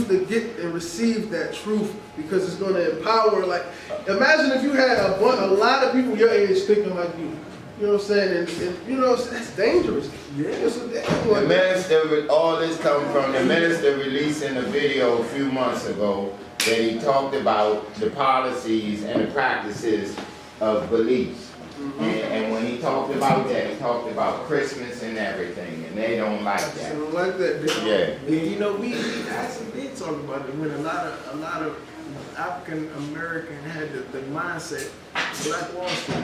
youth to get and receive that truth because it's going to empower. Like, imagine if you had a lot of people your age thinking like you. You know what I'm saying? And you know, that's dangerous. Yeah. The minister, all this come from the minister releasing a video a few months ago that he talked about the policies and the practices of beliefs. And when he talked about that, he talked about Christmas and everything, and they don't like that. They don't like that. Yeah, you know, we actually did talk about it when a lot of African American had the mindset, Black Wall Street.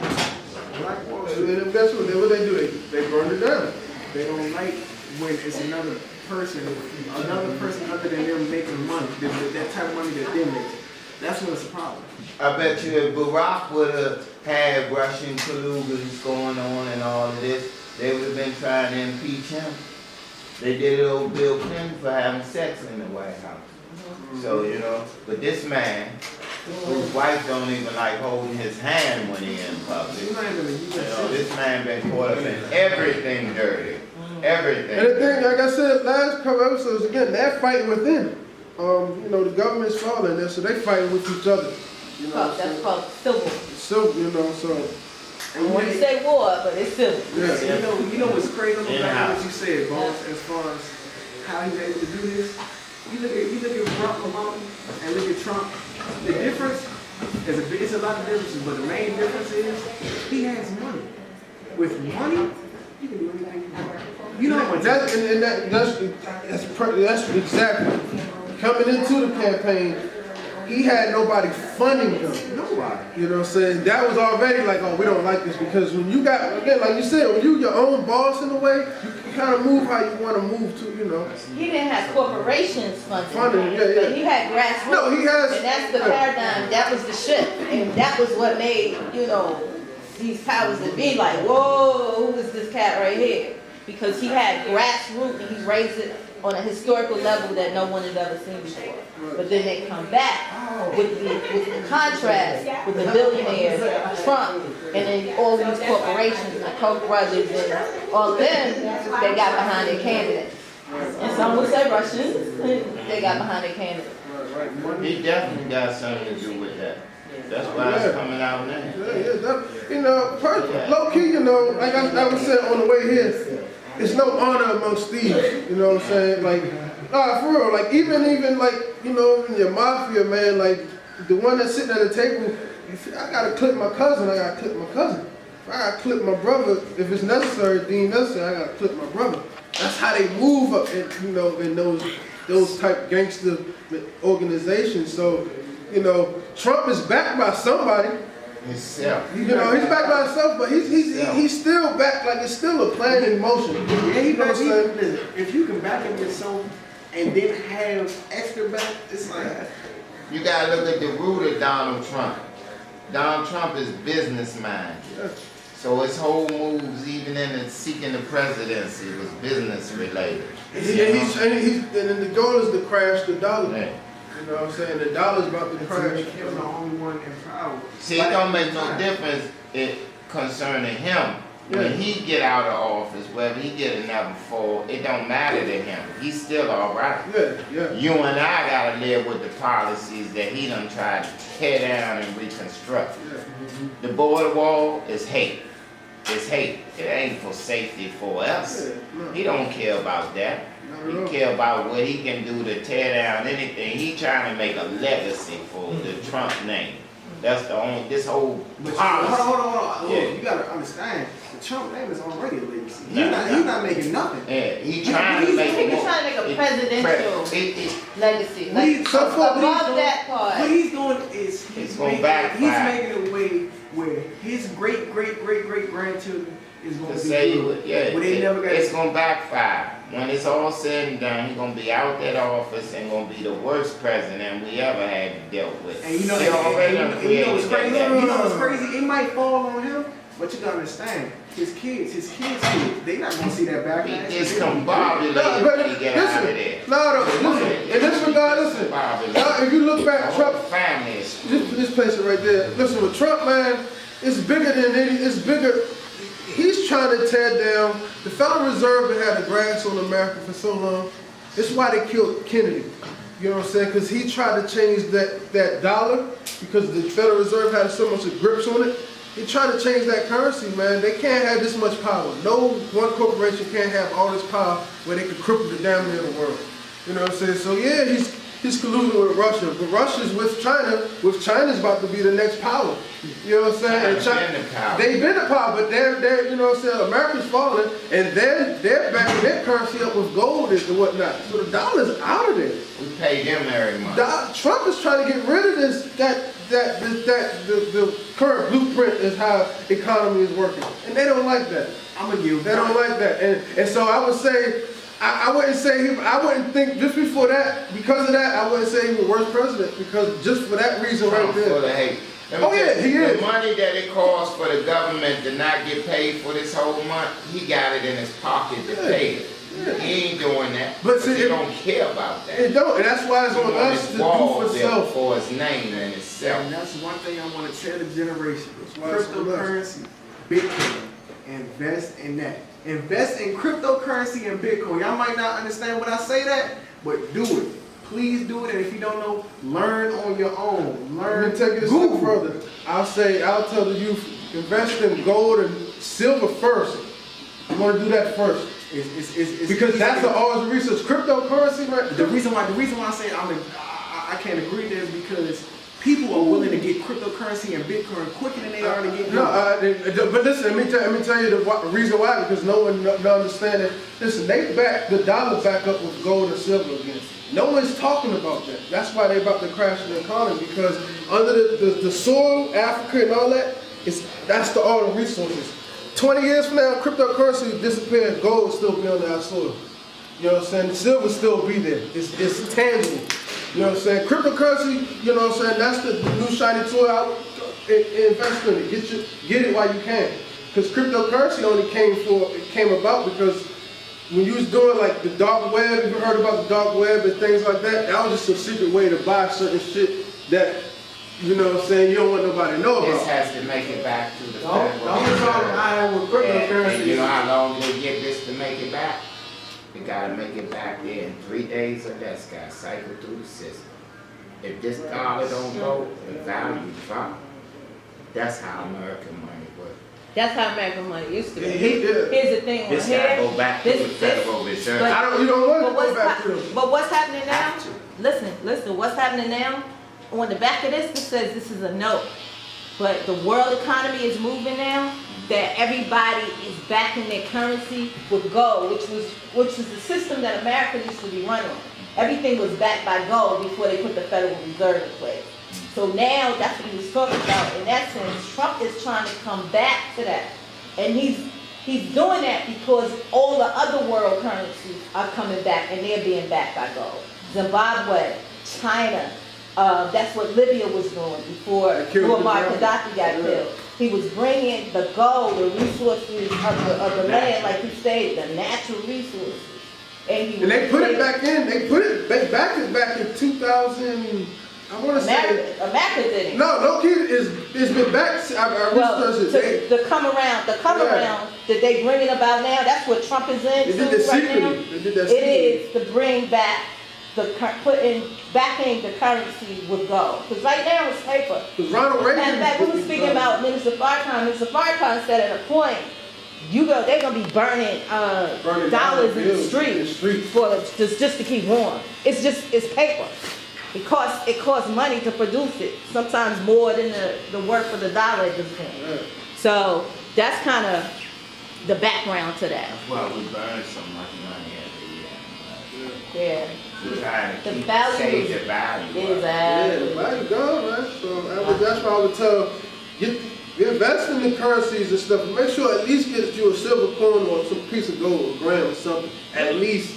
Black Wall Street. And that's what they do. They burn it down. They don't like when it's another person other than them making money, that type of money that they're making. That's when it's a problem. I bet you if Barack would have had Russian collusions going on and all of this, they would have been trying to impeach him. They did it over Bill Clinton for having sex in the White House. So, you know, but this man, whose wife don't even like holding his hand when he in public, you know, this man been caught up in everything dirty. Everything. And the thing, like I said last couple episodes, again, they're fighting within. You know, the government's falling there, so they fighting with each other. You know, That's called civil. So, you know, so. And when you say war, but it's civil. Yeah. You know what's crazy about what you said, boss, as far as how he's able to do this? You look at Barack Obama and look at Trump. The difference it's a lot of differences, but the main difference is he has money. With money, you can do anything you want. You know what? That's exactly. Coming into the campaign, he had nobody funding him. Nobody. You know what I'm saying? That was already like, oh, we don't like this because when you got, again, like you said, when you your own boss in a way, you kind of move how you want to move to, you know. He didn't have corporations funding him, yeah. but he had grassroots. No, he has. And that's the paradigm, that was the shift. And that was what made, you know, these powers that be like, whoa, who is this cat right here? Because he had grassroots and he raised it on a historical level that no one had ever seen before. But then they come back with the contrast with the billionaires, Trump, and then all these corporations, the Koch brothers, and all of them, they got behind their candidate. And some would say Russians, they got behind their candidate. He definitely got something to do with that. That's why it's coming out now. You know, low key, you know, like I was saying on the way here, it's no honor amongst thieves. You know what I'm saying? Like, nah, for real. Like even like, you know, in your mafia, man, like the one that's sitting at the table, I gotta clip my cousin. I gotta clip my cousin. If I gotta clip my brother, if it's necessary, deemed necessary, I gotta clip my brother. That's how they move up, in, you know, in those type gangster organizations. So, you know, Trump is backed by somebody. Himself. You know, he's backed by himself, but he's still back. Like it's still a plan in motion. Yeah, you know what I'm saying? If you can back up yourself and then have extra back, it's like you gotta look at the root of Donald Trump. Donald Trump is businessman. So his whole moves, even in seeking the presidency, was business related. And the goal is to crash the dollar. Yeah. You know what I'm saying? The dollar's about to crash. make him the only one in power. See, it don't make no difference concerning him. When he get out of office, whether he get another fall, it don't matter to him. He's still all right. Yeah. You and I gotta live with the policies that he done tried to tear down and reconstruct. The border wall is hate. It's hate. It ain't for safety for us. He don't care about that. He care about what he can do to tear down anything. He trying to make a legacy for the Trump name. That's the only, this whole policy. Hold on. Yeah. You gotta understand, the Trump name is already a legacy. He's not making nothing. Yeah, he trying to make He's trying to make a presidential legacy. Like, above that part. What he's doing is he's making a way where his great grandchildren is going to be good. It's going to backfire. When it's all said and done, he's going to be out that office and going to be the worst president we ever had dealt with. And you know what's crazy? It might fall on him, but you got to understand, his kids, they not going to see that backlash. He discombobulated when he get out of there. Listen. In this regard, listen. If you look back, Trump, family this place is right there. Listen, with Trump, man, it's bigger than it's bigger. He's trying to tear down. The Federal Reserve had the grass on America for so long. It's why they killed Kennedy. You know what I'm saying? Because he tried to change that dollar because the Federal Reserve had so much grips on it. He tried to change that currency, man. They can't have this much power. No one corporation can't have all this power where they can cripple the damn near the world. You know what I'm saying? So yeah, he's colluding with Russia, but Russia's with China. With China's about to be the next power. You know what I'm saying? And they've been the power, but they're you know what I'm saying? America's falling, and they're backing their currency up with gold and whatnot. So the dollar's out of there. We pay them every month. Trump is trying to get rid of this. The current blueprint is how economy is working, and they don't like that. I'm gonna give. They don't like that, and so I would say. I wouldn't think just before that, because of that, I wouldn't say he's the worst president, because just for that reason right there. Full of hate. Oh yeah, he is. The money that it costs for the government to not get paid for this whole month, he got it in his pocket to pay it. Yeah. He ain't doing that. But see, he don't care about that. It don't, and that's why it's on us to do for self. For his name and himself. And that's one thing I want to tell the generation. why it's on us. Cryptocurrency, Bitcoin, invest in that. Invest in cryptocurrency and Bitcoin. Y'all might not understand when I say that, but do it. Please do it. And if you don't know, learn on your own. Learn. Let me take it a step further. I'll tell the youth, invest in gold and silver first. You want to do that first. It's because that's always research. Cryptocurrency, man. The reason why I say I can't agree there is because people are willing to get cryptocurrency and Bitcoin quicker than they are to get gold. But listen, let me tell you the reason why, because no one understands it. Listen, they back the dollar back up with gold and silver again. No one's talking about that. That's why they're about to crash the economy, because under the soil, Africa and all that, that's all the resources. 20 years from now, cryptocurrency disappears, gold will still be under our soil. You know what I'm saying? Silver still be there. It's tangible. You know what I'm saying? Cryptocurrency, you know what I'm saying? That's the new shiny toy out. Invest in it. Get it while you can. Because cryptocurrency only came about because when you was doing like the dark web, you heard about the dark web and things like that, that was just a secret way to buy certain shit that, you know what I'm saying, you don't want nobody to know about. This has to make it back to the Don't problem I am with cryptocurrency. And you know how long they get this to make it back? You gotta make it back there in 3 days or less, gotta cycle through the system. If this dollar don't go, the value drop. That's how American money works. That's how American money used to be. Yeah. Here's the thing. This gotta go back to the Federal Reserve. But- You don't want to But go back to them. but what's happening now? Listen, what's happening now? On the back of this, it says this is a note. But the world economy is moving now, that everybody is backing their currency with gold, which is the system that America used to be running on. Everything was backed by gold before they put the Federal Reserve in place. So now that's what he was talking about. In that sense, Trump is trying to come back to that. And he's doing that because all the other world currencies are coming back and they're being backed by gold. Zimbabwe, China, that's what Libya was doing before Muammar Gaddafi got killed. He was bringing the gold, the resources of the land, like he said, the natural resources. And they put it back in. They put it back in 2000. I want to say America did it. No kid it's been back. Well, the come around that they bringing about now. That's what Trump is in. They did that secretly. They did that secretly. It is to bring back backing the currency with gold. Because right now it's paper. Because Ronald Reagan. In fact, we were speaking about Minister Farrakhan. Minister Farrakhan said at a point, they're gonna be burning dollars in the streets for just to keep warm. It's paper. It costs money to produce it. Sometimes more than the worth of the dollar at this point. Yeah. So that's kind of the background to that. That's why we burn so much money every year. Yeah. We're trying to The value save the value. Yeah, Exactly. the value gone, man. So that's why I would tell invest in the currencies and stuff. Make sure at least get you a silver coin or some piece of gold, a gram or something. At least,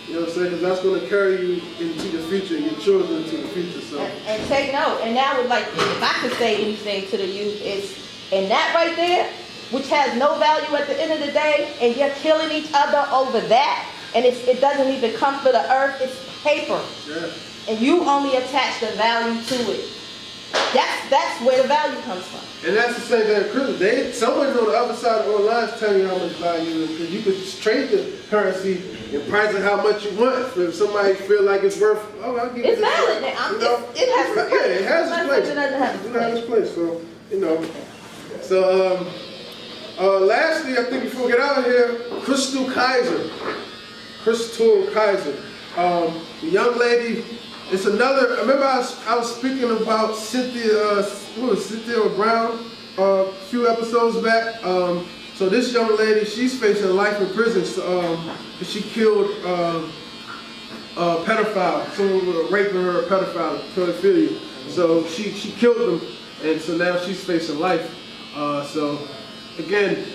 you know what I'm saying? Because that's going to carry you into the future, your children into the future. So. And take note. And now, if I could say anything to the youth, it's and that right there, which has no value at the end of the day, and you're killing each other over that, and it doesn't even come for the earth. It's paper, Yeah. and you only attach the value to it. That's where the value comes from. And that's the same thing with crypto. Someone on the other side of the line is telling you how much value it is, because you could just trade the currency and price it how much you want. If somebody feel like it's worth, oh, I'll give you It's this. valid. It has its place. Yeah, it has It's its not place. something that doesn't have its It has place. its place. So, you know. So, lastly, I think before we get out of here, Crystal Kaiser. Crystal Kaiser. The young lady, it's another, remember I was speaking about Cynthia, Cynthia Brown a few episodes back. So this young lady, she's facing life in prison. She killed a pedophile. Someone was raping her, a pedophile, pedophilia. So she killed them, and so now she's facing life. So again,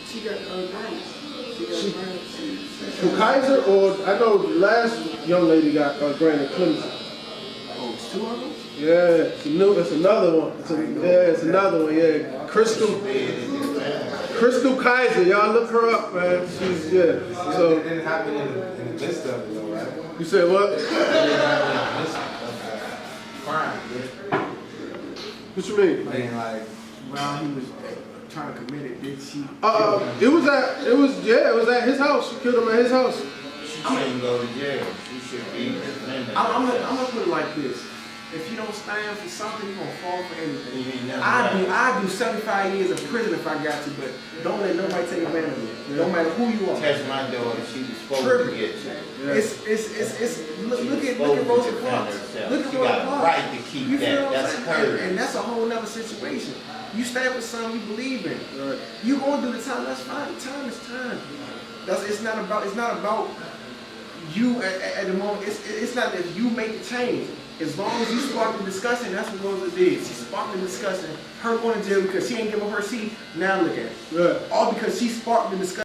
She got granted. She got granted. from Kaiser, or I know the last young lady got granted clemency. Oh, it's 2 of them? Yeah, it's another one. It's another one. Yeah, Crystal Kaiser. Y'all look her up, man. She's It So didn't happen in the midst of it, though, right? you said what? It didn't happen in the midst of the crime. What you mean? Being like, While he was trying to commit it, did she? It was at his house. She killed him at his house. She shouldn't go to jail. She should be defended. I'm gonna put it like this. If you don't stand for something, you're gonna fall for anything. You ain't never I do 75 years of prison if I got to, but don't let nobody take advantage of you. No matter who you are. Test my daughter. She was supposed to get you. Look at Rosa Parks. Look at She Rosa got a Parks. right to keep You feel that. what I'm That's saying? hers. And that's a whole nother situation. You stand for something you believe in. Right. You gonna do the time. That's fine. Time is time. It's not about you at the moment. It's not that you make the change. As long as you spark the discussion, that's what Rosa did. She sparked the discussion. Her going to jail because she ain't give up her seat. Now look at it. Yeah. All because she sparked the discussion.